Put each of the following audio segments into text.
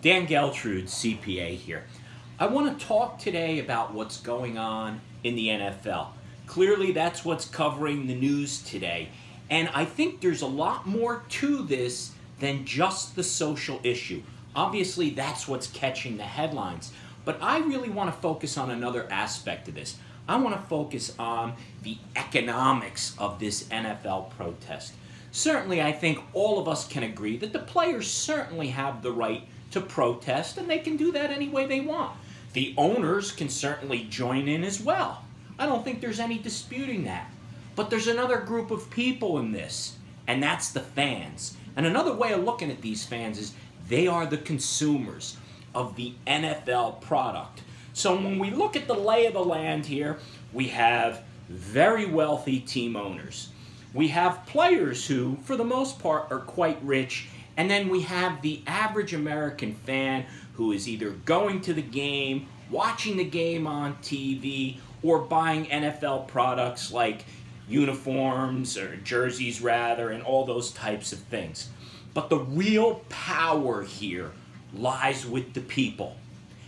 Dan Geltrude, CPA here. I want to talk today about what's going on in the NFL. Clearly, that's what's covering the news today. And I think there's a lot more to this than just the social issue. Obviously, that's what's catching the headlines. But I really want to focus on another aspect of this. I want to focus on the economics of this NFL protest. Certainly, I think all of us can agree that the players certainly have the right to protest, and they can do that any way they want. The owners can certainly join in as well. I don't think there's any disputing that. But there's another group of people in this, and that's the fans. And another way of looking at these fans is they are the consumers of the NFL product. So when we look at the lay of the land here, we have very wealthy team owners. We have players who, for the most part, are quite rich. And then we have the average American fan who is either going to the game, watching the game on TV, or buying NFL products like uniforms or jerseys rather, and all those types of things. But the real power here lies with the people.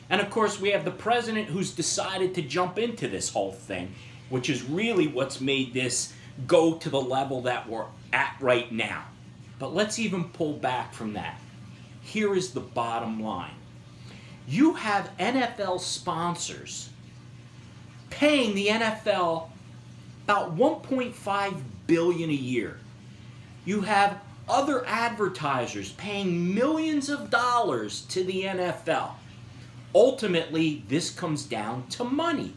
And of course, we have the president who's decided to jump into this whole thing, which is really what's made this go to the level that we're at right now. But let's even pull back from that. Here is the bottom line. You have NFL sponsors paying the NFL about $1.5 billion a year. You have other advertisers paying millions of dollars to the NFL. Ultimately, this comes down to money.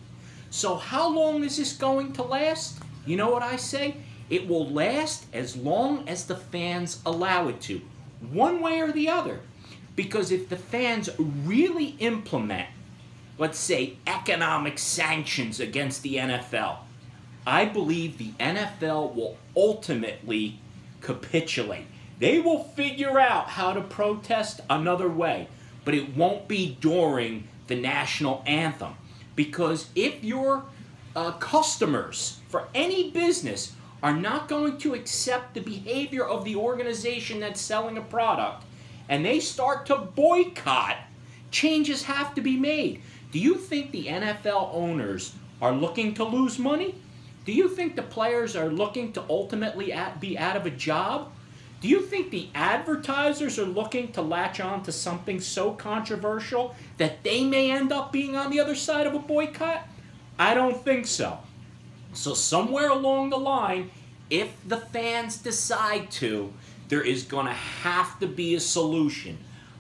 So how long is this going to last? You know what I say? It will last as long as the fans allow it to, one way or the other. Because if the fans really implement, let's say, economic sanctions against the NFL, I believe the NFL will ultimately capitulate. They will figure out how to protest another way, but it won't be during the national anthem. Because if your customers for any business are not going to accept the behavior of the organization that's selling a product, and they start to boycott, changes have to be made. Do you think the NFL owners are looking to lose money? Do you think the players are looking to ultimately be out of a job? Do you think the advertisers are looking to latch on to something so controversial that they may end up being on the other side of a boycott? I don't think so. So somewhere along the line, if the fans decide to, there is going to have to be a solution.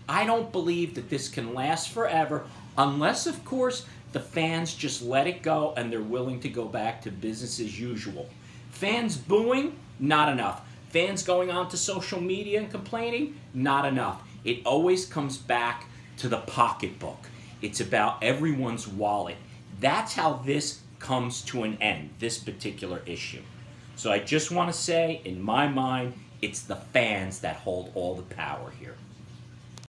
I don't believe that this can last forever unless, of course, the fans just let it go and they're willing to go back to business as usual. Fans booing? Not enough. Fans going on to social media and complaining? Not enough. It always comes back to the pocketbook. It's about everyone's wallet. That's how this comes to an end, this particular issue. So I just want to say, in my mind, it's the fans that hold all the power here.